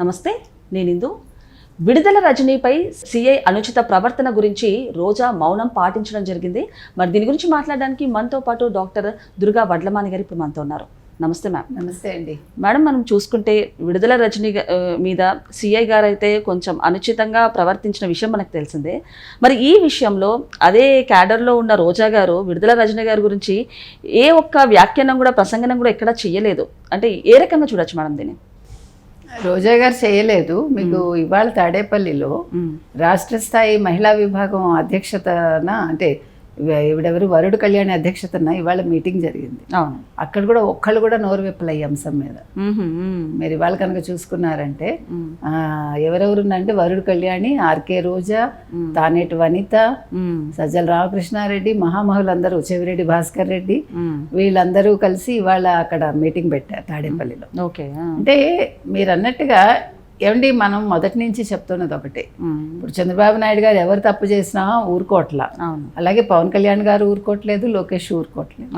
నమస్తే, నేను ఇందు. విడుదల రజనీపై సిఐ అనుచిత ప్రవర్తన గురించి రోజా మౌనం పాటించడం జరిగింది. మరి దీని గురించి మాట్లాడడానికి మనతో పాటు డాక్టర్ దుర్గా వడ్లమాని గారు ఇప్పుడు మనతో ఉన్నారు. నమస్తే మ్యామ్. నమస్తే అండి మేడం, మనం చూసుకుంటే విడుదల రజనీ మీద సిఐ గారు అయితే కొంచెం అనుచితంగా ప్రవర్తించిన విషయం మనకు తెలిసిందే. మరి ఈ విషయంలో అదే క్యాడర్లో ఉన్న రోజా గారు విడుదల రజనీ గారి గురించి ఏ ఒక్క వ్యాఖ్యానం కూడా ప్రసంగనం కూడా ఎక్కడా చెయ్యలేదు. అంటే ఏ రకంగా చూడొచ్చు మేడం దీన్ని? రోజా గారు చేయలేదు. మీకు ఇవాళ తాడేపల్లిలో రాష్ట్ర స్థాయి మహిళా విభాగం అధ్యక్షతన, అంటే ఇవిడెవరు వరుడు కళ్యాణి అధ్యక్షతన ఇవాళ మీటింగ్ జరిగింది. అక్కడ కూడా ఒక్కళ్ళు కూడా నోరు విప్పలే ఈ అంశం మీద. మీరు ఇవాళ కనుక చూసుకున్నారంటే ఎవరెవరున్నంటే వరుడు కళ్యాణి, ఆర్కే రోజా, తానేటి వనిత, సజ్జల రామకృష్ణారెడ్డి, మహామహులందరూ, చెవిరెడ్డి భాస్కర్ రెడ్డి, వీళ్ళందరూ కలిసి ఇవాళ అక్కడ మీటింగ్ పెట్టారు తాడేపల్లిలో. అంటే మీరు అన్నట్టుగా ఏమండి, మనం మొదటి నుంచి చెప్తున్నది ఒకటే. ఇప్పుడు చంద్రబాబు నాయుడు గారు ఎవరు తప్పు చేసినా ఊరుకోట్ల, అలాగే పవన్ కళ్యాణ్ గారు ఊరుకోవట్లేదు, లోకేష్ ఊరుకోవట్లేదు.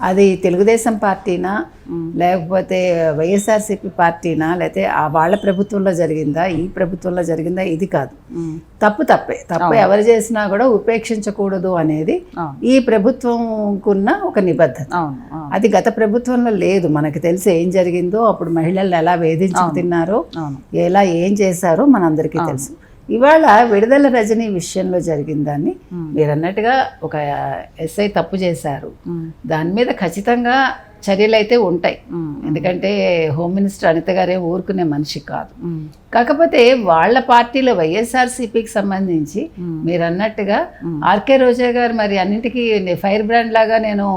అది తెలుగుదేశం పార్టీనా, లేకపోతే వైఎస్ఆర్సీపీ పార్టీనా, లేకపోతే వాళ్ళ ప్రభుత్వంలో జరిగిందా, ఈ ప్రభుత్వంలో జరిగిందా, ఇది కాదు. తప్పు ఎవరు చేసినా కూడా ఉపేక్షించకూడదు అనేది ఈ ప్రభుత్వంకున్న ఒక నిబద్ధత. అది గత ప్రభుత్వంలో లేదు. మనకు తెలిసి ఏం జరిగిందో, అప్పుడు మహిళలను ఎలా వేధించుకు తిన్నారో, ఎలా ఏం చేశారో మనందరికీ తెలుసు. ఇవాళ విడుదల రజనీ విషయంలో జరిగిన దాన్ని మీరు అన్నట్టుగా ఒక ఎస్ఐ తప్పు చేశారు, దాని మీద ఖచ్చితంగా చర్యలు అయితే ఉంటాయి. ఎందుకంటే హోమ్ మినిస్టర్ అనిత గారే ఊరుకునే మనిషి కాదు. కాకపోతే వాళ్ళ పార్టీలో వైఎస్ఆర్సీపీకి సంబంధించి మీరు అన్నట్టుగా ఆర్కే రోజా గారు మరి అన్నింటికీ ఫైర్ బ్రాండ్ లాగా నేను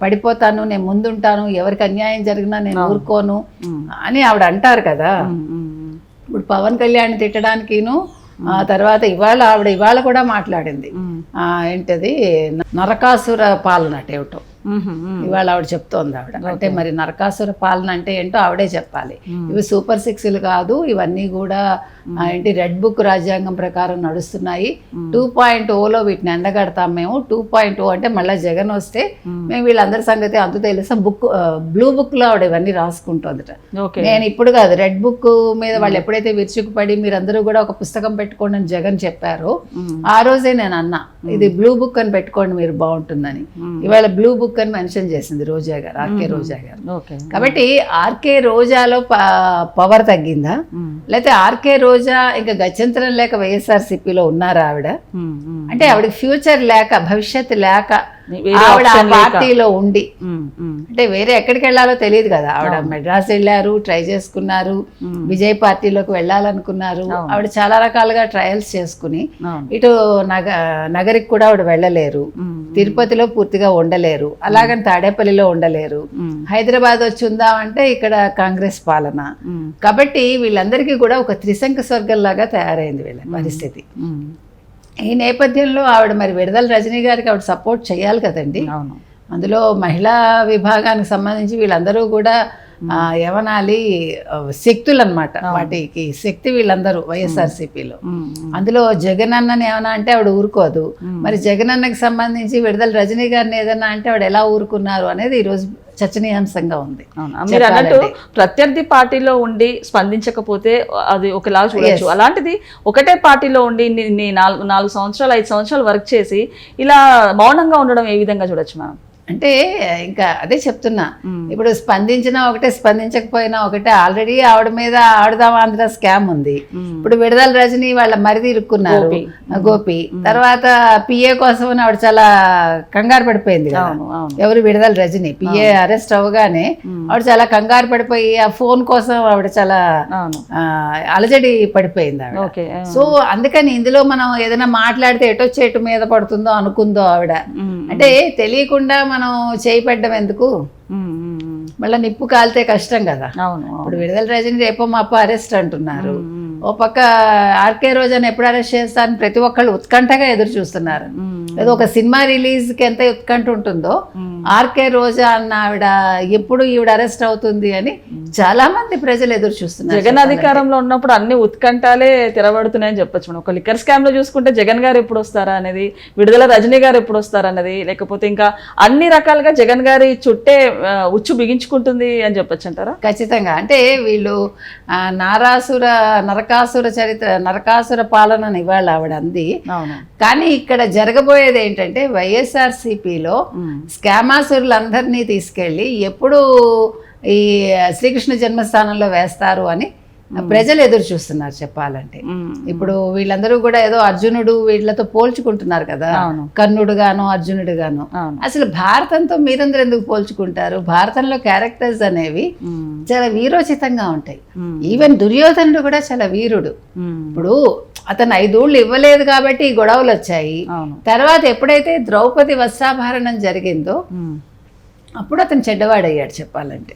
పడిపోతాను, నేను ముందుంటాను, ఎవరికి అన్యాయం జరిగినా నేను ఊరుకోను అని ఆవిడ అంటారు కదా. ఇప్పుడు పవన్ కళ్యాణ్ తిట్టడానికిను తర్వాత ఇవాళ కూడా మాట్లాడింది. ఏంటది నరకాసుర పాలన అంటే ఏమిటో ఇవాళ ఆవిడ చెప్తోంది. అంటే మరి నరకాసుర పాలన అంటే ఏంటో ఆవిడే చెప్పాలి. ఇవి సూపర్ 6లు కాదు, ఇవన్నీ కూడా ఏంటి రెడ్ బుక్ రాజ్యాంగం ప్రకారం నడుస్తున్నాయి. 2.0లో వీటిని ఎండగడతాం మేము. 2.0 అంటే మళ్ళీ జగన్ వస్తే మేము వీళ్ళందరి సంగతి అంత తెలుసా. బ్లూ బుక్ లో ఆవిడ ఇవన్నీ రాసుకుంటుందట. నేను ఇప్పుడు కాదు, రెడ్ బుక్ మీద వాళ్ళు ఎప్పుడైతే విరుచుకుపడి మీరందరూ కూడా ఒక పుస్తకం పెట్టుకోండి అని జగన్ చెప్పారో ఆ రోజే నేను అన్నా, ఇది బ్లూ బుక్ అని పెట్టుకోండి మీరు బాగుంటుందని. ఇవాళ బ్లూ బుక్ అని మెన్షన్ చేసింది రోజా గారు, ఆర్కే రోజా గారు. కాబట్టి ఆర్కే రోజాలో పవర్ తగ్గిందా, లేకపోతే ఆర్కే రోజా ఇంకా గత్యంతరం లేక వైఎస్ఆర్సీపీలో ఉన్నారా ఆవిడ? అంటే ఆవిడకి ఫ్యూచర్ లేక, భవిష్యత్తు లేక ఆవిడ ఆ పార్టీలో ఉండి, అంటే వేరే ఎక్కడికి వెళ్ళాలో తెలియదు కదా. ఆవిడ మెడ్రాస్ వెళ్ళారు, ట్రై చేసుకున్నారు, విజయ్ పార్టీలోకి వెళ్ళాలనుకున్నారు. ఆవిడ చాలా రకాలుగా ట్రయల్స్ చేసుకుని ఇటు నగరికి కూడా ఆవిడ వెళ్ళలేరు, తిరుపతిలో పూర్తిగా ఉండలేరు, అలాగని తాడేపల్లిలో ఉండలేరు, హైదరాబాద్ వచ్చి ఉందామంటే ఇక్కడ కాంగ్రెస్ పాలన. కాబట్టి వీళ్ళందరికీ కూడా ఒక త్రిశంక స్వర్గంలాగా తయారైంది వీళ్ళ పరిస్థితి. ఈ నేపథ్యంలో ఆవిడ మరి విడుదల రజనీ గారికి ఆవిడ సపోర్ట్ చేయాలి కదండి. అందులో మహిళా విభాగానికి సంబంధించి వీళ్ళందరూ కూడా ఏమనాలి, శక్తులు అనమాట. వాటికి శక్తి వీళ్ళందరూ వైఎస్ఆర్సీపీలో. అందులో జగన్ అన్నని ఏమన్నా అంటే ఆవిడ ఊరుకోదు. మరి జగన్ అన్నకి సంబంధించి విడుదల రజనీ గారిని ఏదన్నా అంటే ఆవిడ ఎలా ఊరుకున్నారు అనేది ఈరోజు చర్చనీయాంశంగా ఉంది. మీరు అన్నట్టు ప్రత్యర్థి పార్టీలో ఉండి స్పందించకపోతే అది ఒకలా చూడొచ్చు. అలాంటిది ఒకటే పార్టీలో ఉండి 4 సంవత్సరాలు 5 సంవత్సరాలు వర్క్ చేసి ఇలా మౌనంగా ఉండడం ఏ విధంగా చూడొచ్చు మనం? అంటే ఇంకా అదే చెప్తున్నా, ఇప్పుడు స్పందించినా ఒకటే, స్పందించకపోయినా ఒకటే. ఆల్రెడీ ఆవిడ మీద ఆడుదాం ఆంధ్ర స్కామ్ ఉంది. ఇప్పుడు విడుదల రజనీ వాళ్ళ మరిది ఇరుక్కున్నారు, గోపి. తర్వాత పిఏ కోసం ఆవిడ చాలా కంగారు పడిపోయింది కదా. ఎవరు? విడుదల రజనీ. పిఏ అరెస్ట్ అవ్వగానే ఆవిడ చాలా కంగారు పడిపోయి ఆ ఫోన్ కోసం ఆవిడ చాలా అలజడి పడిపోయింది ఆవిడ. సో అందుకని ఇందులో మనం ఏదైనా మాట్లాడితే ఎటొచ్చేటు మీద పడుతుందో అనుకుందో ఆవిడ. అంటే తెలియకుండా మనం చేయిపెట్టడం ఎందుకు, మళ్ళీ నిప్పు కాలితే కష్టం కదా. ఇప్పుడు విడుదల రజనీ రేపో మాపో అరెస్ట్ అంటున్నారు. ఓ పక్క ఆర్కే రోజాని ఎప్పుడు అరెస్ట్ చేస్తారని ప్రతి ఒక్కళ్ళు ఉత్కంఠగా ఎదురు చూస్తున్నారు. ఏదో ఒక సినిమా రిలీజ్కి ఎంత ఉత్కంఠ ఉంటుందో ఆర్కే రోజా అన్న ఆవిడ ఎప్పుడు ఈవిడ అరెస్ట్ అవుతుంది అని చాలా మంది ప్రజలు ఎదురు చూస్తున్నారు. జగన్ అధికారంలో ఉన్నప్పుడు అన్ని ఉత్కంఠాలే తిరబడుతున్నాయని చెప్పొచ్చు మనం. ఒక లిక్కర్ స్కామ్ లో చూసుకుంటే జగన్ గారు ఎప్పుడు వస్తారా అనేది, విడుదల రజనీ గారు ఎప్పుడు వస్తారన్నది, లేకపోతే ఇంకా అన్ని రకాలుగా జగన్ గారి చుట్టే ఉచ్చు బిగించుకుంటుంది అని చెప్పొచ్చు అంటారా? ఖచ్చితంగా. అంటే వీళ్ళు నరకాసుర పాలన ఇవాళ ఆవిడ అంది. కానీ ఇక్కడ జరగబోయేది ఏంటంటే వైఎస్ఆర్సీపీలో స్కామాసురులందరినీ తీసుకెళ్ళి ఎప్పుడు ఈ శ్రీకృష్ణ జన్మస్థానంలో వేస్తారు అని ప్రజలు ఎదురు చూస్తున్నారు చెప్పాలంటే. ఇప్పుడు వీళ్ళందరూ కూడా ఏదో అర్జునుడు వీళ్ళతో పోల్చుకుంటున్నారు కదా, కర్ణుడు గాను అర్జునుడు గాను. అసలు భారతంతో మీరందరూ ఎందుకు పోల్చుకుంటారు? భారతంలో క్యారెక్టర్స్ అనేవి చాలా వీరోచితంగా ఉంటాయి. ఈవెన్ దుర్యోధనుడు కూడా చాలా వీరుడు. ఇప్పుడు అతను 5 ఊళ్ళు ఇవ్వలేదు కాబట్టి ఈ గొడవలు వచ్చాయి. తర్వాత ఎప్పుడైతే ద్రౌపది వస్త్రాభరణం జరిగిందో అప్పుడు అతను చెడ్డవాడయ్యాడు చెప్పాలంటే.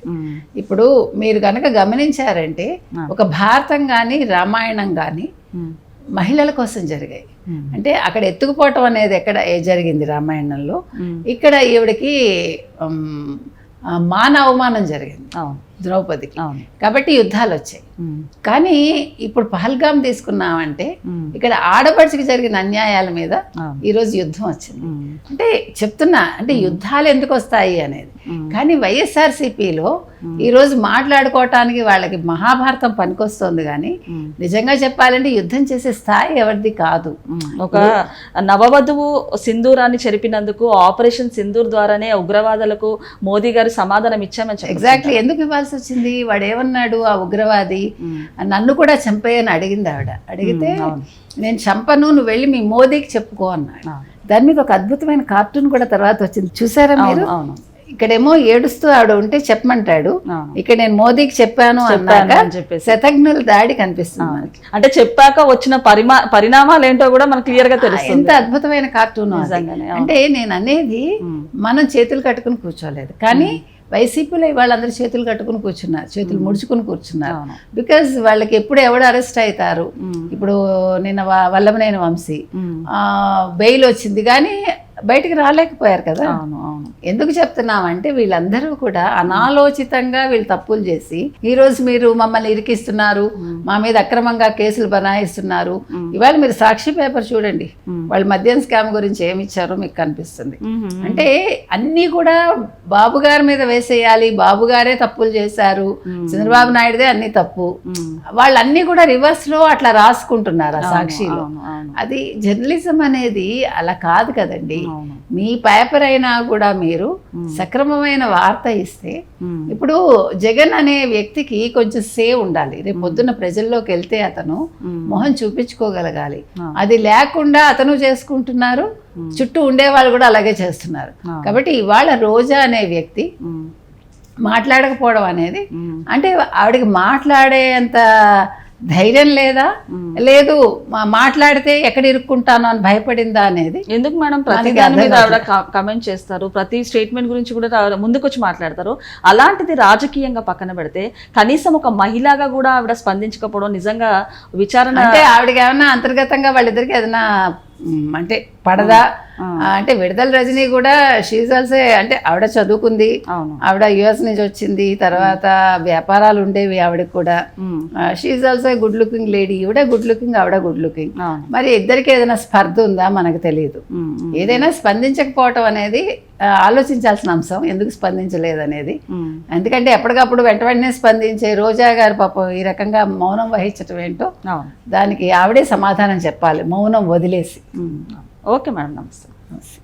ఇప్పుడు మీరు కనుక గమనించారంటే ఒక భారతం కానీ రామాయణం కానీ మహిళల కోసం జరిగాయి. అంటే అక్కడ ఎత్తుకుపోవటం అనేది ఎక్కడ జరిగింది రామాయణంలో, ఇక్కడ ఈవిడకి మాన అవమానం జరిగింది ద్రౌపదికి. కాబట్టి యుద్ధాలు వచ్చాయి. కానీ ఇప్పుడు పహల్గాం తీసుకున్నామంటే ఇక్కడ ఆడపడిచికి జరిగిన అన్యాయాల మీద ఈరోజు యుద్ధం వచ్చింది. అంటే చెప్తున్నా, అంటే యుద్ధాలు ఎందుకు వస్తాయి అనేది. కానీ వైఎస్ఆర్సీపీలో ఈరోజు మాట్లాడుకోవటానికి వాళ్ళకి మహాభారతం పనికొస్తుంది. కానీ నిజంగా చెప్పాలంటే యుద్ధం చేసే స్థాయి ఎవరిది కాదు. ఒక నవవధువు సింధూరాన్ని చెరిపినందుకు ఆపరేషన్ సింధూర్ ద్వారానే ఉగ్రవాదులకు మోదీ గారు సమాధానం ఇచ్చామని చెప్పారు. ఎగ్జాక్ట్లీ. ఎందుకు ఇవ్వాల్సి వచ్చింది? వాడు ఏమన్నాడు? ఆ ఉగ్రవాది నన్ను కూడా చంపేయని అడిగింది ఆవిడ. అడిగితే నేను చంపను, నువ్వు వెళ్ళి మీ మోదీకి చెప్పుకో అన్నాడు. దాని మీద ఒక అద్భుతమైన కార్టూన్ కూడా తర్వాత వచ్చింది, చూసారా మీరు? ఇక్కడేమో ఏడుస్తూ ఆవిడ ఉంటే చెప్పమంటాడు, ఇక్కడ నేను మోదీకి చెప్పాను అన్నాక శతఘ్నుల దాడి కనిపిస్తుంది. అంటే చెప్పాక వచ్చిన పరిణామాలు ఏంటో కూడా మనకు క్లియర్ గా తెలుస్తుంది. ఎంత అద్భుతమైన కార్టూన్. అంటే నేను అనేది మనం చేతులు కట్టుకుని కూర్చోలేదు, కానీ వైసీపీలో వాళ్ళందరూ చేతులు కట్టుకుని కూర్చున్నారు, చేతులు ముడుచుకుని కూర్చున్నారు. బికాజ్ వాళ్ళకి ఎప్పుడు ఎవడు అరెస్ట్ అవుతారు. ఇప్పుడు నిన్న వల్లభనేని వంశీ బెయిల్ వచ్చింది కానీ బయటికి రాలేకపోయారు కదా. ఎందుకు చెప్తున్నామంటే వీళ్ళందరూ కూడా అనాలోచితంగా వీళ్ళు తప్పులు చేసి ఈరోజు మీరు మమ్మల్ని ఇరికిస్తున్నారు, మా మీద అక్రమంగా కేసులు బనాయిస్తున్నారు. ఇవాళ మీరు సాక్షి పేపర్ చూడండి, వాళ్ళు మద్యం స్కామ్ గురించి ఏమి ఇచ్చారో మీకు కనిపిస్తుంది. అంటే అన్నీ కూడా బాబు గారి మీద వేసేయాలి, బాబు గారే తప్పులు చేశారు, చంద్రబాబు నాయుడుదే అన్ని తప్పు, వాళ్ళన్నీ కూడా రివర్స్ లో అట్లా రాసుకుంటున్నారు ఆ సాక్షిలో. అది జర్నలిజం అనేది అలా కాదు కదండి. మీ పేపర్ అయినా కూడా మీరు సక్రమమైన వార్త ఇస్తే, ఇప్పుడు జగన్ అనే వ్యక్తికి కొంచెం సేవ్ ఉండాలి. రేపు పొద్దున్న ప్రజల్లోకి వెళ్తే అతను మొహం చూపించుకోగలగాలి. అది లేకుండా అతను చేసుకుంటున్నారు, చుట్టూ ఉండేవాళ్ళు కూడా అలాగే చేస్తున్నారు. కాబట్టి ఇవాళ రోజా అనే వ్యక్తి మాట్లాడకపోవడం అనేది, అంటే ఆవిడకి మాట్లాడేంత ధైర్యం లేదా, లేదు మాట్లాడితే ఎక్కడ ఇరుక్కుంటాను అని భయపడిందా అనేది. ఎందుకు మేడం ప్రతి దాని మీద ఆవిడ కమెంట్ చేస్తారు, ప్రతి స్టేట్మెంట్ గురించి కూడా ముందుకు వచ్చి మాట్లాడతారు. అలాంటిది రాజకీయంగా పక్కన పెడితే కనీసం ఒక మహిళగా కూడా ఆవిడ స్పందించకపోవడం నిజంగా విచారణ. అంటే ఆవిడకి ఏమన్నా అంతర్గతంగా వాళ్ళిద్దరికి ఏదైనా అంటే పడదా అంటే విడుదల రజనీ కూడా షీజ్ ఆల్సో, అంటే ఆవిడ చదువుకుంది, ఆవిడ యుఎస్ నుంచి వచ్చింది, తర్వాత వ్యాపారాలు ఉండేవి ఆవిడకి కూడా. She's also good looking lady, ఈవిడ గుడ్ లుకింగ్, ఆవిడ గుడ్ లుకింగ్. మరి ఇద్దరికి ఏదైనా స్పర్ధ ఉందా మనకు తెలియదు. ఏదైనా స్పందించకపోవటం అనేది ఆలోచించాల్సిన అంశం, ఎందుకు స్పందించలేదు అనేది. ఎందుకంటే ఎప్పటికప్పుడు వెంటనే స్పందించే రోజా గారు పాపం ఈ రకంగా మౌనం వహించటం ఏంటో దానికి ఆవిడే సమాధానం చెప్పాలి, మౌనం వదిలేసి. ఓకే మేడం, నమస్తే.